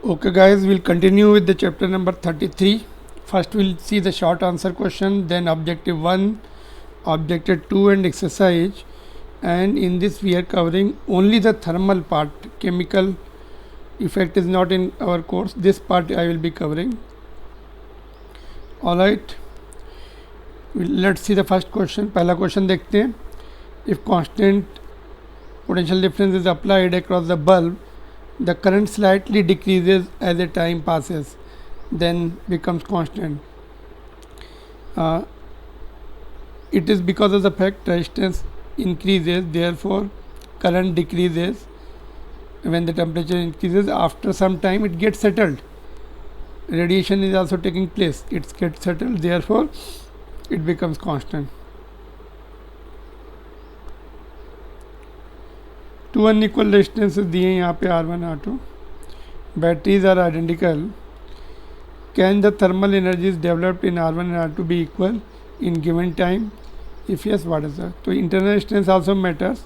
Okay guys, we'll continue with the chapter number 33. First we'll see the short answer question, then objective 1, objective 2 and exercise. And in this we are covering only the thermal part. Chemical effect is not in our course. This part I will be covering. Alright, let's see the first question. पहला question देखते हैं. If constant potential difference is applied across the bulb, the current slightly decreases as the time passes, then becomes constant. It is because of the fact resistance increases, therefore current decreases. When the temperature increases, after some time it gets settled. Radiation is also taking place, it gets settled, therefore it becomes constant. Two unequal resistances दिए हैं यहाँ पे R1 R2. Batteries are identical. Can the thermal energies developed in R1 and R2 be equal in given time? If yes what is that? तो internal resistance also matters,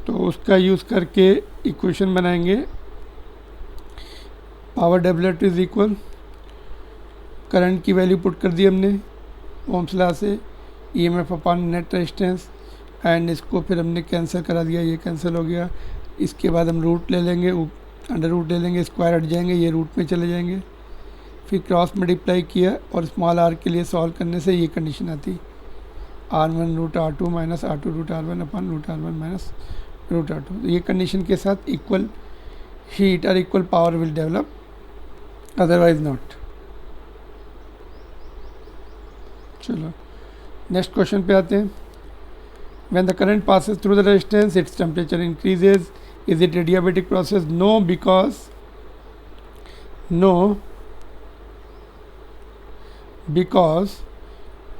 तो उसका यूज़ करके equation बनाएंगे. Power developed is equal, current की value put कर दी हमने ओम्स लॉ से, EMF upon net resistance, and इसको फिर हमने कैंसिल करा दिया, ये कैंसिल हो गया. इसके बाद हम रूट ले लेंगे, अंडर रूट ले लेंगे, स्क्वायर हट जाएंगे, ये रूट में चले जाएंगे. फिर क्रॉस मल्टीप्लाई किया और स्मॉल आर के लिए सॉल्व करने से ये कंडीशन आती, R1 root R2 minus R2 root R1 upon root R1 minus root R2. ये कंडीशन के साथ इक्वल हीट और equal power will develop, otherwise not. चलो नेक्स्ट क्वेश्चन पे आते हैं. When the current passes through the resistance, its temperature increases. Is it adiabatic process? No, because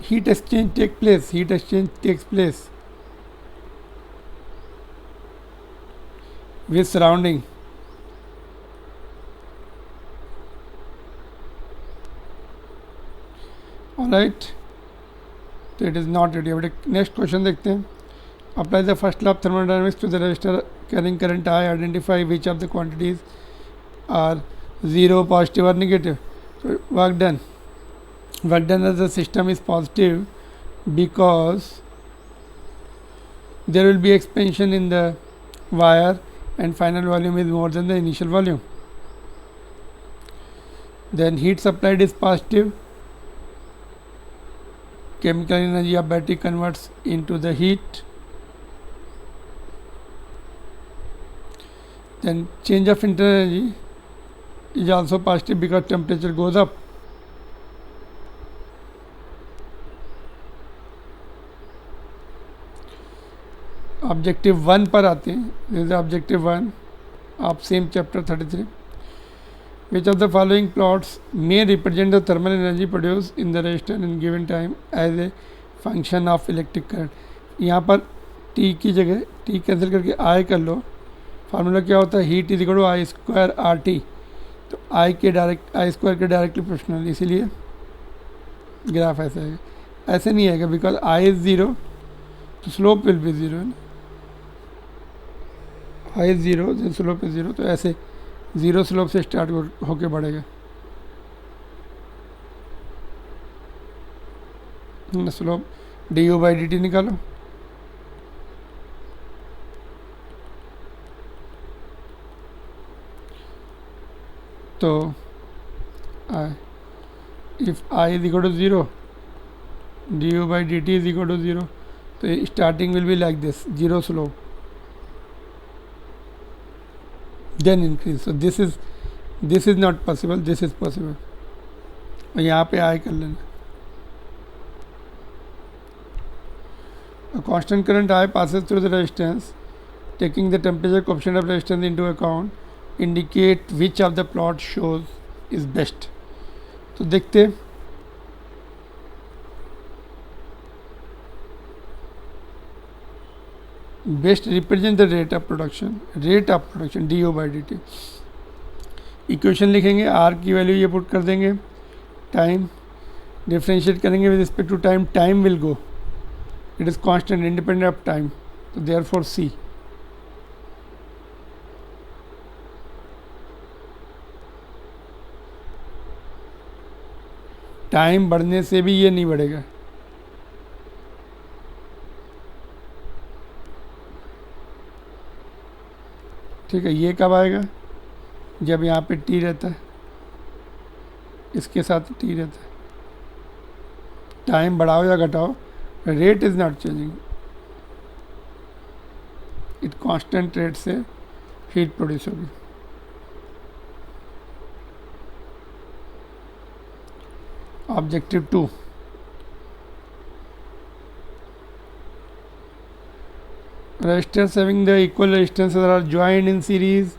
heat exchange takes place. Heat exchange takes place with surrounding. All right. So it is not adiabatic. Next question देखते हैं. Apply the first law of thermodynamics to the resistor carrying current I. Identify which of the quantities are 0, positive or negative. So work done. Work done as the system is positive because there will be expansion in the wire and final volume is more than the initial volume. Then heat supplied is positive. Chemical energy of battery converts into the heat. Then change of internal energy is also positive because temperature goes up. Objective 1 पर आते हैं. This is objective 1 of same chapter 33. Which of the following plots may represent the thermal energy produced in the resistor in given time as a function of electric current? यहाँ पर T की जगह T cancel करके I कर लो. Formula क्या होता है? Heat is equal to I square R T. तो आई स्क्वायर के डायरेक्टली प्रोपोर्शनल, इसीलिए ग्राफ ऐसा है. ऐसे नहीं आएगा बिकॉज आई इज ज़ीरो तो slope will be zero. I is zero then slope is zero, तो ऐसे ज़ीरो स्लोप से स्टार्ट होके बढ़ेगा. Slope D U by D T निकालो. तो if I is equal to zero, D U by D T is equal to zero, तो starting will be like this, zero slope, then increase. So this is not possible, this is possible. और यहाँ पे आई कर लेना. A constant current I passes through the resistance. Taking the temperature coefficient of resistance into account, indicate which of the plot shows is best. तो देखते best represent the rate of production du by dt. Equation लिखेंगे, R की value ये put कर देंगे, time differentiate करेंगे with respect to time, time will go, it is constant independent of time, so therefore C. Time बढ़ने से भी ये नहीं बढ़ेगा। ठीक है, ये कब आएगा? जब यहाँ पे टी रहता है, इसके साथ टी रहता है। टाइम बढ़ाओ या घटाओ, rate is not changing, it constant rate से हीट प्रोड्यूस होगी। Objective 2, resistors having the equal resistances are joined in series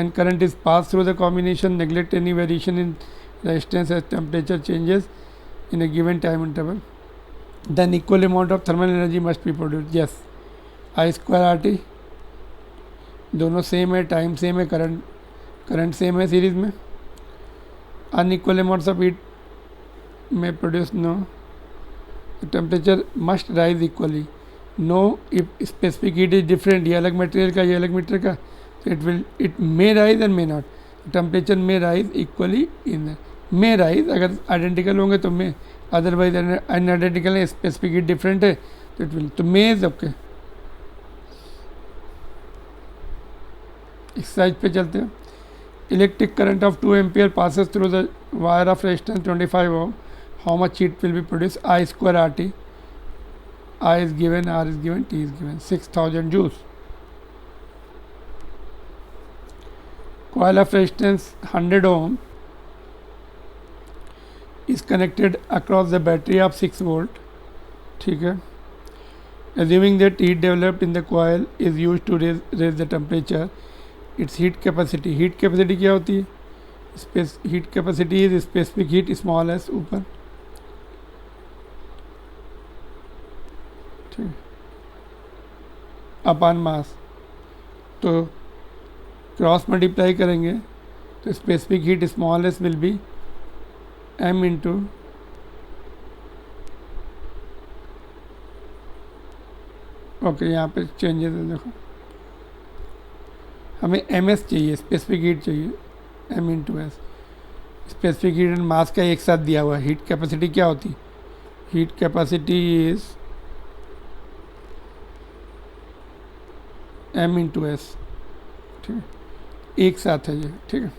and current is passed through the combination. Neglect any variation in resistance as temperature changes in a given time interval. Then equal amount of thermal energy must be produced. Yes, I square RT दोनों same है, time same है, current same है series में। Unequal amounts of heat में produce no, temperature must rise equally. No if specific heat is different, ये अलग material का, ये अलग मटेरियल का, तो it may rise and may not. Temperature may rise equally in may rise, अगर identical होंगे तो मे, अदरवाइज अनआइडेंटिकल है, स्पेसिफिक हीट डिफरेंट है तो इट विल, तो मे इज ओके। एक्सरसाइज पे चलते हैं। Electric current of 2 ampere passes through the wire of resistance 25 ohm, how much heat will be produce? I square R T, I is given, R is given, T is given, 6000 joules. Coil of resistance 100 ohm is connected across the battery of 6 volt. ठीक है, assuming that heat developed in the coil is used to raise the temperature, its heat capacity. heat capacity क्या होती है? heat capacity is specific heat small s ऊपर, अपान मास, तो cross multiply करेंगे तो specific heat small S will be m into okay, यहाँ पे changes है, देखो हमें ms चाहिए, स्पेसिफिक हीट चाहिए, m into S. Specific heat and mass का एक साथ दिया हुआ है। हीट कैपेसिटी क्या होती है? Heat capacity is m into s, ठीक है, एक साथ है ये, ठीक है।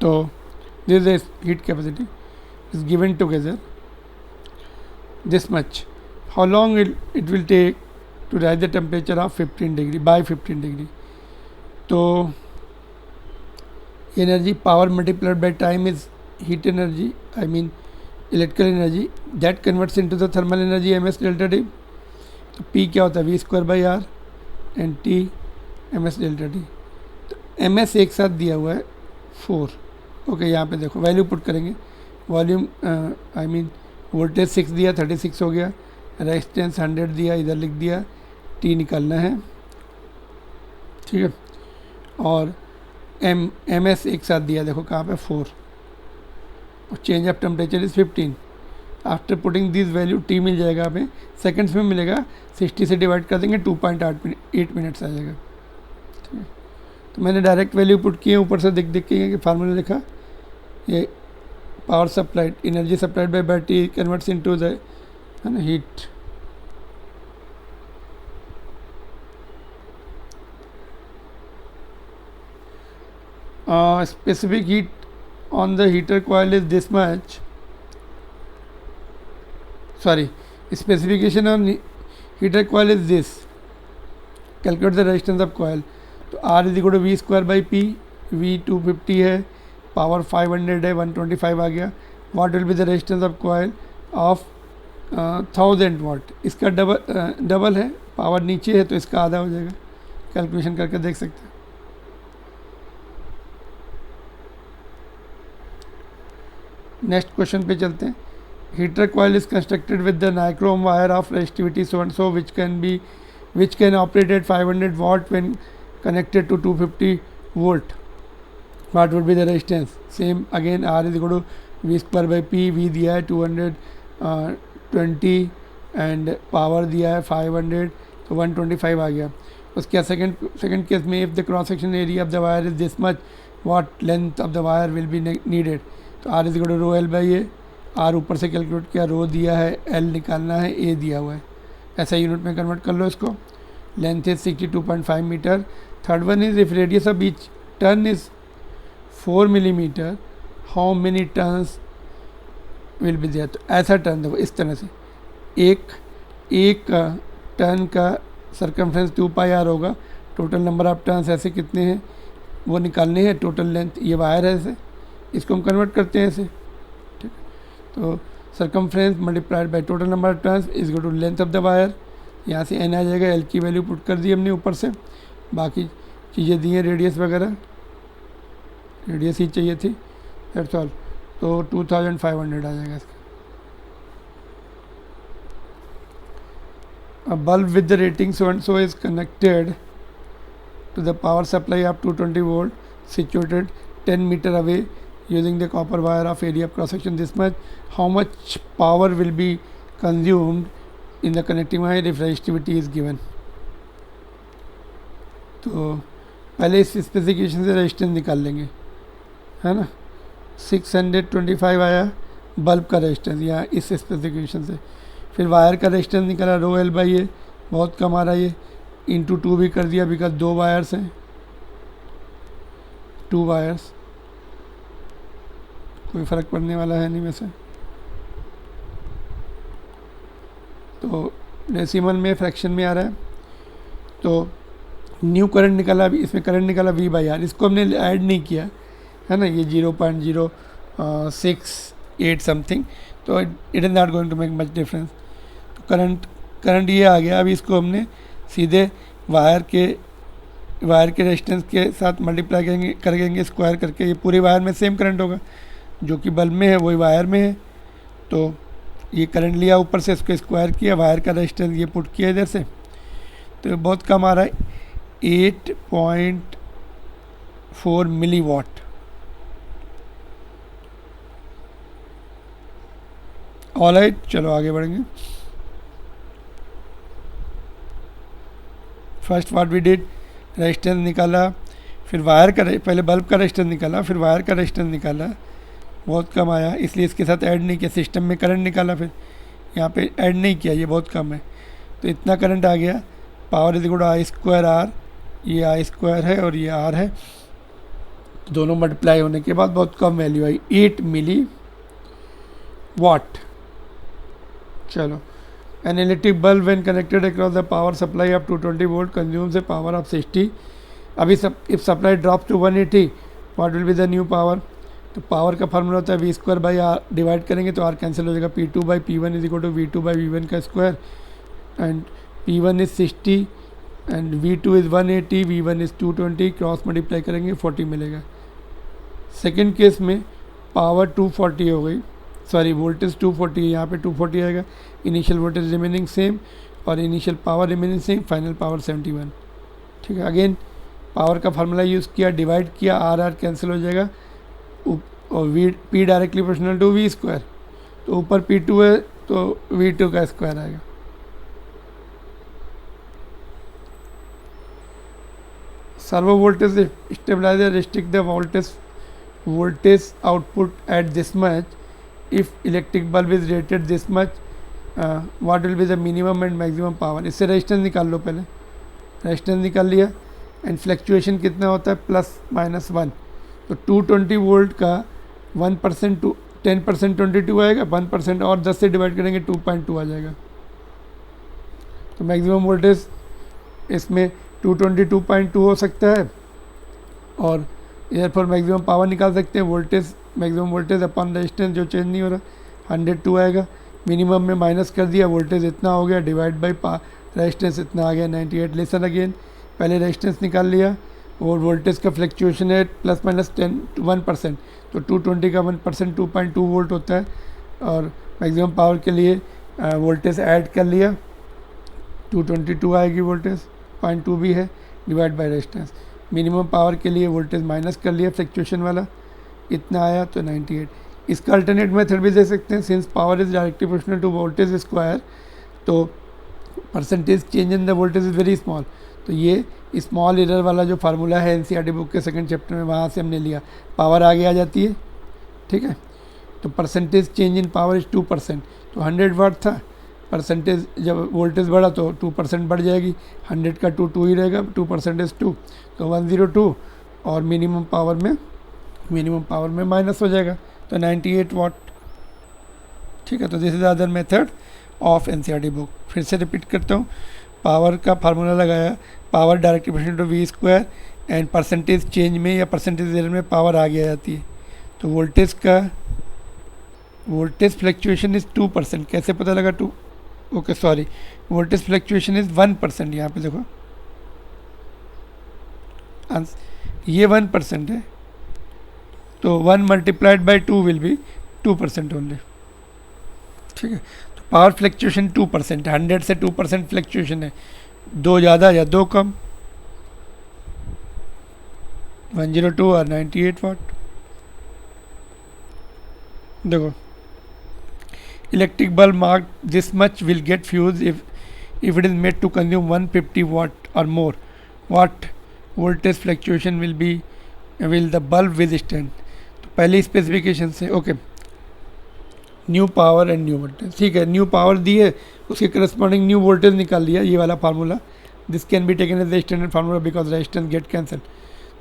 तो this is heat capacity is given together this much. How long it will take to raise the temperature of 15 degree by 15 degree? तो energy power multiplied by time is heat energy, I mean electrical energy, that converts into the thermal energy ms delta T. तो P क्या होता है? V square by R and T ms delta T. तो ms एक साथ दिया हुआ है 4। ओके, यहाँ पे देखो वैल्यू पुट करेंगे। वॉल्यूम आई मीन वोल्टेज 6 दिया, 36 हो गया। रेजिस्टेंस 100 दिया, इधर लिख दिया, T निकालना है, ठीक है। और ms एक साथ दिया, देखो कहाँ पे 4, और change of temperature is 15। After putting this value T मिल जाएगा हमें, सेकंड्स में मिलेगा, 60 से डिवाइड कर देंगे 2.8 मिनट्स आ जाएगा, ठीक है। तो मैंने डायरेक्ट वैल्यू पुट किए, ऊपर से देख के कि फार्मूला लिखा, ये power supplied, energy supplied by battery converts into the, है ना, heat. Specific heat on the heater coil is this much, sorry, specification on heater coil is this, calculate the resistance of coil। तो R is equal to V square by P, V 250 है, power 500 है, 125 आ गया। what will be the resistance of coil of 1000 watt? इसका double है, power नीचे है तो इसका आधा हो जाएगा, कैलकुलेशन करके देख सकते हैं। नेक्स्ट क्वेश्चन पे चलते हैं। Heater coil is constructed with the nichrome wire of resistivity so and so which can operate at 500 watt when connected to 250 volt। What would be the resistance? Same again, R is equal to V square by P। V दिया है 220 and power दिया है 500, तो 125 आ गया। उसके second case में, if the cross section area of the wire is this much, what length of the wire will be needed? तो R is equal to rho L by A, R ऊपर से कैलकुलेट किया, रो दिया है, L निकालना है, ए दिया हुआ है, ऐसा यूनिट में कन्वर्ट कर लो इसको। Length is 62.5 metre. Third one is if radius of each turn is 4 millimetre how many turns will be there. तो ऐसा टर्न देखो इस तरह से, एक टर्न का सर्कमफ्रेंस 2 पाई आर होगा, टोटल नंबर ऑफ टर्न्स ऐसे कितने हैं वो निकालने हैं, टोटल लेंथ, ये वायर है ऐसे, इसको हम कन्वर्ट करते हैं ऐसे, ठीक। तो circumference multiplied by total number of turns is equal to length of the wire. यहाँ से एन आ जाएगा, एल की वैल्यू पुट कर दी हमने ऊपर से, बाकी चीज़ें दी हैं रेडियस वगैरह, रेडियस ही चाहिए थी, दैट्स ऑल। तो 2500 आ जाएगा इसका। A bulb with the rating so and so is connected to the power supply of 220 volt situated 10 meter away using the copper wire of area of cross section this much. How much power will be consumed in the connecting wire if resistivity is given? तो पहले इस specification से resistance निकाल लेंगे, है ना। 625 आया bulb का रेजिस्टेंस यहाँ इस स्पेसिफिकेशन से। फिर वायर का रेजिस्टेंस निकाला, रो एल बाई ए, बहुत कम आ रहा है ये, इंटू 2 भी कर दिया बिकॉज 2 वायर्स हैं, 2 वायर्स, कोई फ़र्क पड़ने वाला है नहीं वैसे। तो डेसिमल में फ्रैक्शन में आ रहा है। तो न्यू करंट निकाला, अभी इसमें करंट निकाला V बाई आर, इसको हमने ऐड नहीं किया है ना, ये 0.068 समथिंग, तो it is not going to make much difference. तो करंट ये आ गया, अभी इसको हमने सीधे वायर के रेजिस्टेंस के साथ मल्टीप्लाई करेंगे स्क्वायर करके, ये पूरे वायर में सेम करंट होगा, जो कि बल्ब में है वही वायर में है। तो ये करंट लिया ऊपर से, इसको स्क्वायर किया, वायर का रेजिस्टेंस ये पुट किया इधर से, तो बहुत कम आ रहा है, 8.4 मिली वाट। ऑलराइट, चलो आगे बढ़ेंगे। First what we did, resistance निकाला, फिर वायर का, पहले बल्ब का रेजिस्टेंस निकाला, फिर वायर का रेजिस्टेंस निकाला, बहुत कम आया, इसलिए इसके साथ ऐड नहीं किया। सिस्टम में करंट निकाला, फिर यहाँ पे ऐड नहीं किया, ये बहुत कम है, तो इतना करंट आ गया। Power is equal to I square R, ये आई स्क्वायर है और ये आर है, दोनों मल्टीप्लाई होने के बाद बहुत कम वैल्यू आई, 8 मिली वाट। चलो, an electric bulb when connected across the power supply of 220 volt consumes a power of 60. अभी if supply drops to 180, what will be the new power? तो पावर का फार्मूला होता है V square by R, divide करेंगे तो R cancel हो जाएगा, P2 by P1 is equal to V2 by V1 का square, and P1 is 60 and V2 is 180, V1 is 220, cross multiply करेंगे 40 मिलेगा। सेकेंड केस में पावर 240 हो गई, सॉरी वोल्टेज 240 है, यहाँ पे 240 आएगा, इनिशियल वोल्टेज रिमेनिंग सेम और initial power remaining same, final power 71। ठीक है, अगेन पावर का फार्मूला यूज़ किया, डिवाइड किया, आर आर कैंसिल हो जाएगा और V P directly proportional to V square, तो ऊपर P2 है तो V2 का स्क्वायर आएगा। Servo voltage stabiliser restrict the voltage output at this much. If electric bulb is rated this much, what will be the minimum and maximum power? इससे resistance निकाल लो, पहले resistance निकाल लिया, एंड फ्लैक्चुएशन कितना होता है +-1, तो 220 वोल्ट का 1% टू 10% 22 आएगा, 1% और 10 से डिवाइड करेंगे 2.2 आ जाएगा। तो मैक्सिमम वोल्टेज इसमें 222.2 हो सकता है, और इधर पर मैक्सिमम पावर निकाल सकते हैं, वोल्टेज मैक्सिमम वोल्टेज अपन रेजिस्टेंस जो चेंज नहीं हो रहा 102 आएगा, मिनिमम में माइनस कर दिया, वोल्टेज इतना हो गया, डिवाइड बाई रेजिस्टेंस इतना आ गया 98। लेसन अगेन, पहले रेजिस्टेंस निकाल लिया और वोल्टेज का फ्लक्चुएशन है +-1%, तो 220 का 1% 2.2 वोल्ट होता है, और मैक्सिमम पावर के लिए वोल्टेज ऐड कर लिया, 222 आएगी वोल्टेज, 0.2 भी है, divide by resistance. Minimum power के लिए वोल्टेज माइनस कर लिया फ्लक्चुएशन वाला, इतना आया तो 98। इसका अल्टरनेट मेथड भी दे सकते हैं, since power is directly proportional to voltage square, तो percentage change in the voltage is very small, तो ये स्मॉल एरर वाला जो फार्मूला है एनसीईआरटी बुक के सेकंड चैप्टर में, वहाँ से हमने लिया, पावर आगे आ जाती है। ठीक है, तो percentage change in power is 2%। तो 100 वाट था, परसेंटेज जब वोल्टेज बढ़ा तो 2% बढ़ जाएगी, 100 का 2 ही रहेगा, 2% इज 2, तो 102, और मिनिमम पावर में माइनस हो जाएगा, तो 98 वाट। ठीक है, तो this is other method of NCERT book. फिर से रिपीट करता हूँ, पावर का फार्मूला लगाया, power direct proportional to V square, and percentage change में या परसेंटेज एरर में पावर आगे आ जाती है। तो वोल्टेज फ्लक्चुएशन इज 2%। कैसे पता लगा 2? Okay sorry, voltage fluctuation is 1%। यहाँ पे देखो ये 1% है, तो 1 multiplied by 2 will be 2% only. ठीक है, तो पावर फ्लक्चुएशन 2% है, 100 से 2% फ्लक्चुएशन है, 2 ज़्यादा या 2 कम, 102 और 98 वाट। देखो, electric bulb mark this much will get fuse if it is made to consume 150 watt और more, what voltage fluctuation will the bulb withstand. तो पहली स्पेसिफिकेशन से okay, new power and new voltage. ठीक है, new power दी है, उसके corresponding new voltage निकाल लिया, ये वाला formula. This can be taken as the standard formula because resistance get cancel.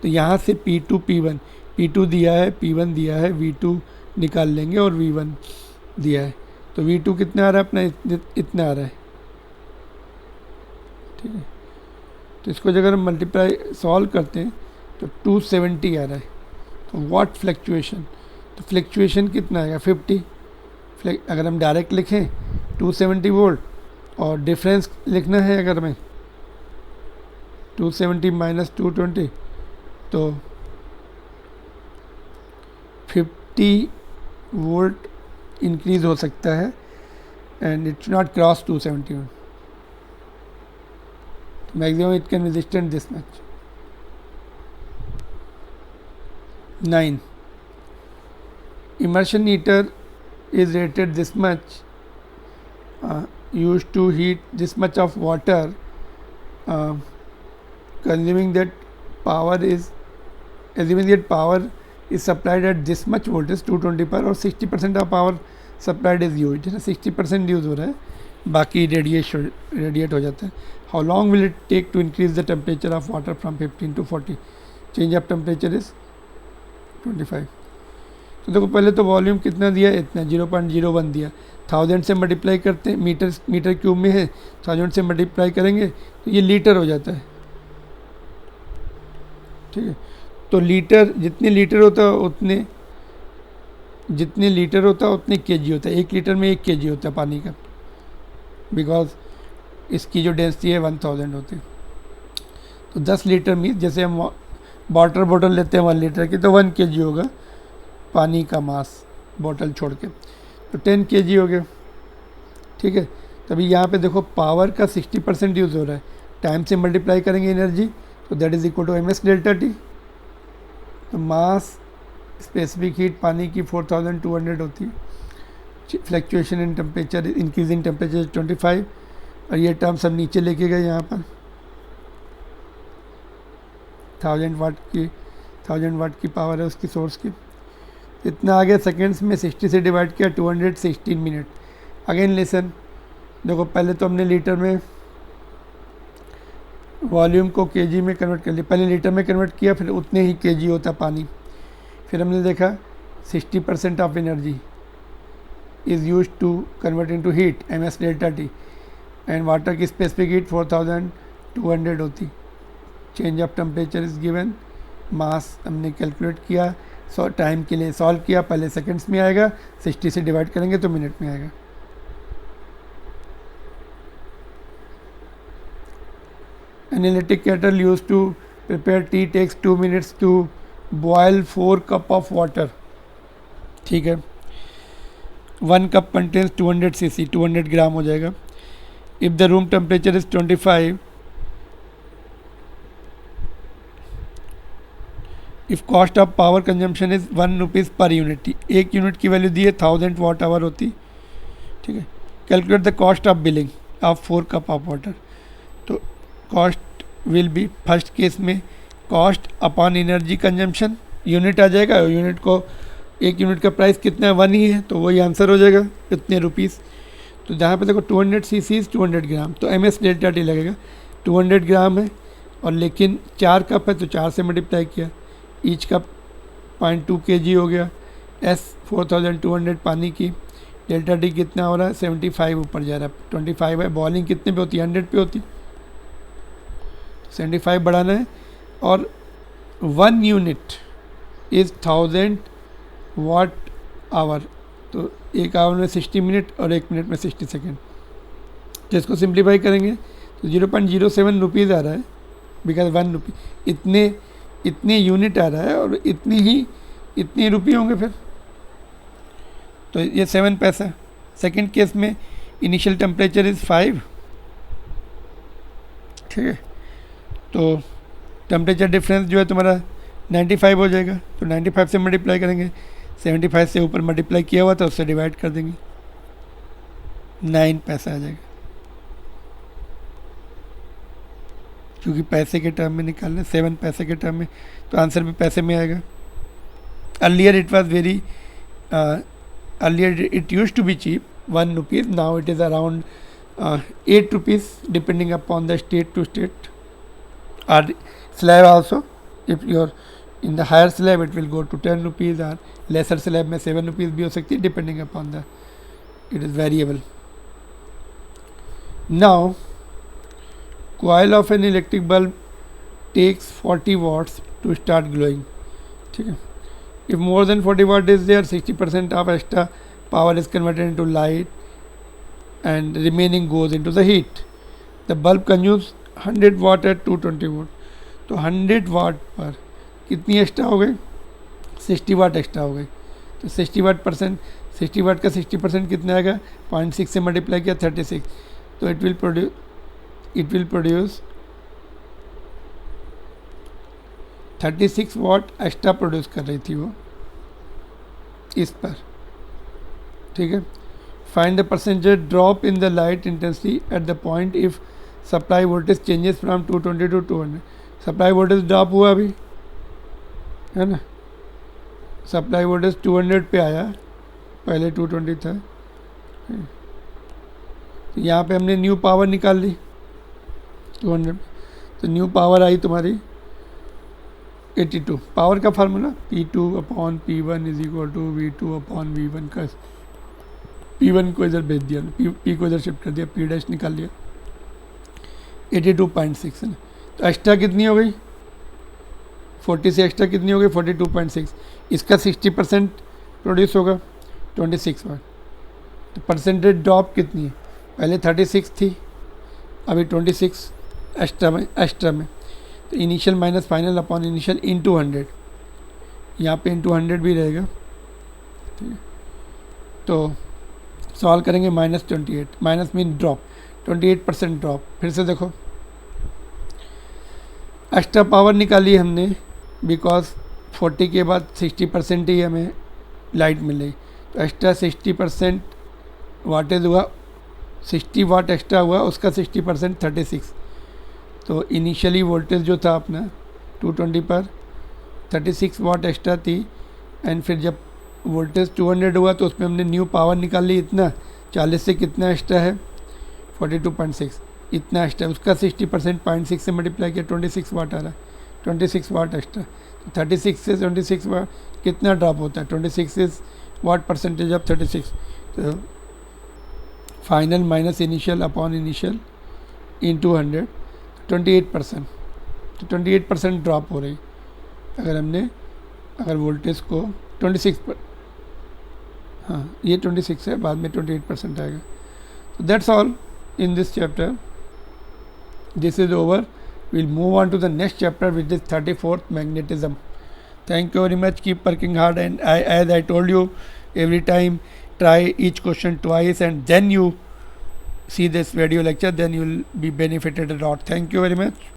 तो यहाँ से P2 P1, P2 दिया है, P1 दिया है, V2 निकाल लेंगे और V1 दिया है। तो V2 कितना आ रहा है अपना, इतना आ रहा है। ठीक है, तो इसको अगर हम मल्टीप्लाई सॉल्व करते हैं तो 270 आ रहा है। तो वाट फ्लक्चुएशन, तो फ्लक्चुएशन कितना आएगा 50। अगर हम डायरेक्ट लिखें 270 वोल्ट, और डिफरेंस लिखना है अगर मैं 270 माइनस 220, तो 50 वोल्ट इंक्रीज हो सकता है, and it's not cross 270। Maximum it can resistant this much. 9, immersion heater is rated this much, used to heat this much of water, assuming that power is supplied at this much voltage 220 पर, और 60% of power supplied is used, जैसे 60% use हो रहा है, बाकी radiate हो जाता है। How long will it take to increase the temperature of water from 15 to 40? Change of temperature is 25। तो देखो, पहले तो वॉल्यूम कितना दिया, इतना 0.01 दिया, 1000 से मल्टीप्लाई करते हैं, मीटर क्यूब में है, 1000 से मल्टीप्लाई करेंगे तो ये लीटर हो जाता है। ठीक है, तो लीटर, जितने लीटर होता है उतने केजी होता है। 1 लीटर में 1 केजी होता है पानी का, बिकॉज इसकी जो डेंसिटी है 1000 होती है। तो 10 लीटर में, जैसे हम वाटर बॉटल लेते हैं 1 लीटर की, तो 1 केजी होगा पानी का मास बॉटल छोड़ के, तो 10 केजी हो गया। ठीक है, तभी यहाँ पे देखो पावर का 60% यूज़ हो रहा है, टाइम से मल्टीप्लाई करेंगे एनर्जी, तो that is equal to MS delta T। तो मास स्पेसिफिक हीट पानी की 4200 होती है, fluctuation in temperature, increase in temperature 25, और ये टर्म सब नीचे लेके गए यहाँ पर। 1000 वाट की पावर है उसकी सोर्स की, इतना आगे सेकेंड्स में 60 से डिवाइड किया, 216 मिनट। अगेन लेसन, देखो पहले तो हमने लीटर में वॉल्यूम को केजी में कन्वर्ट कर लिया, पहले लीटर में कन्वर्ट किया, फिर उतने ही केजी होता पानी। फिर हमने देखा 60% of energy is use to convert into heat, MS delta T, and water की स्पेसिफिक हीट 4200 होती। Change of temperature is given, mass हमने कैलकुलेट किया, टाइम के लिए सॉल्व किया, पहले सेकंड्स में आएगा, 60 से डिवाइड करेंगे तो मिनट में आएगा। An electric kettle used to prepare tea takes 2 minutes to boil 4 cup of water। ठीक है, 1 cup contains 200 cc, 200 ग्राम हो जाएगा। If the room temperature is 25, if cost of power consumption is 1 rupees per unit, 1 unit की value दी है, 1000 watt hour होती। ठीक है, calculate the cost of billing of 4 cup of water. तो cost will be, first case में cost upon energy consumption, unit आ जाएगा, यूनिट को एक यूनिट का प्राइस कितना है, 1 ही है, तो वही आंसर हो जाएगा, इतने रुपीस। तो जहाँ पे देखो 200 cc 200 ग्राम, तो एम एस डेल्टा टी लगेगा, 200 ग्राम है और लेकिन 4 कप है तो 4 से मल्टीप्लाई किया, ईच कप 0.2 kg हो गया। एस 4200 पानी की, डेल्टा टी कितना हो रहा है, 75 ऊपर जा रहा है, 25 है। बॉइलिंग कितने पे होती है, 100 पे होती है, 75 बढ़ाना है। और 1 यूनिट इज़ 1000 वाट आवर, तो एक आवर में 60 मिनट और 1 मिनट में 60 सेकेंड। तो इसको सिंप्लीफाई करेंगे तो 0.07 रुपीज़ आ रहा है, बिकॉज 1 रुपी, इतने यूनिट आ रहा है और इतनी रुपये होंगे फिर, तो ये 7 पैसा। सेकंड केस में इनिशियल टेम्परेचर इज़ 5, ठीक है, तो टेम्परेचर डिफरेंस जो है तुम्हारा 95 हो जाएगा, तो 95 से मल्टीप्लाई करेंगे, 75 से ऊपर मल्टीप्लाई किया हुआ था उससे डिवाइड कर देंगे, 9 पैसा आ जाएगा, क्योंकि पैसे के टर्म में निकालना, 7 पैसे के टर्म में, तो आंसर भी पैसे में आएगा। Earlier it was very earlier it use to be cheap, 1 rupees, now it is around 8 rupees depending upon the state to state और slab also. If you're in the higher slab it will go to 10 rupees और lesser slab में 7 rupees भी हो सकती है, depending upon the, it is variable. Now coil of an electric bulb takes 40 watts to start glowing, ठीक है। If more than 40 watt is there, 60% of extra power is converted into light and remaining goes into the heat. The bulb consumes 100 watt at 220 watt, तो 100 वाट पर कितनी extra हो गई, 60 वाट extra हो गई। तो 60 वाट परसेंट, 60 वाट का 60% कितना आएगा, 0.6 से मल्टीप्लाई किया 36, तो it will produce 36 watt extra produce कर रही थी वो इस पर, ठीक है। Find the percentage drop in the light intensity at the point if supply voltage changes from 220 to 200। Supply voltage drop हुआ अभी, है ना, सप्लाई वोल्टेज 200 पे आया, पहले 220 था। तो यहाँ पे हमने न्यू पावर निकाल ली 200, तो न्यू पावर आई तुम्हारी 82। पावर का formula P2/P1 is equal to V2/V1 का, P1 को इधर भेज दिया, P को इधर शिफ्ट कर दिया, P डैश निकाल लिया, 82.6 है ना। तो एक्स्ट्रा कितनी हो गई, 40 से एक्स्ट्रा कितनी हो गई, 42.6। इसका 60% प्रोड्यूस होगा 26 वाट। तो परसेंटेज ड्रॉप कितनी है, पहले 36 थी, अभी 26 एक्स्ट्रा में। तो initial minus final upon initial into 100, यहाँ पे इंटू 100 भी रहेगा, ठीक है। तो सॉल्व करेंगे -28, माइनस मीन ड्रॉप, 28% ड्रॉप। फिर से देखो, एक्स्ट्रा पावर निकाली हमने, बिकॉज 40 के बाद 60% ही हमें लाइट मिल रही, तो एक्स्ट्रा 60% वाटेज हुआ, 60 वाट एक्स्ट्रा हुआ, उसका 60% 36। तो इनिशियली वोल्टेज जो था अपना 220 पर 36 वाट एक्स्ट्रा थी, एंड फिर जब वोल्टेज 200 हुआ तो उसमें हमने न्यू पावर निकाल ली, इतना 40 से कितना एक्स्ट्रा है 42.6, इतना एक्स्ट्रा, उसका 60% 0.6 से मल्टीप्लाई किया, 26 वाट आ रहा है, 26 वाट एक्स्ट्रा। तो 36 से 26 वाट कितना ड्रॉप होता है, 26 इज वाट परसेंटेज ऑफ 36, तो final minus initial upon initial into 100, 28%। तो 28% ड्रॉप हो रही, अगर वोल्टेज को 26 पर, हाँ ये 26 है, बाद में 28% आएगा। तो that's all in this chapter. This is over. We'll move on to the next chapter, which is 34th, magnetism. Thank you very much. Keep working hard, and as I told you, every time try each question twice, and then you see this video lecture, then you will be benefited a lot. Thank you very much.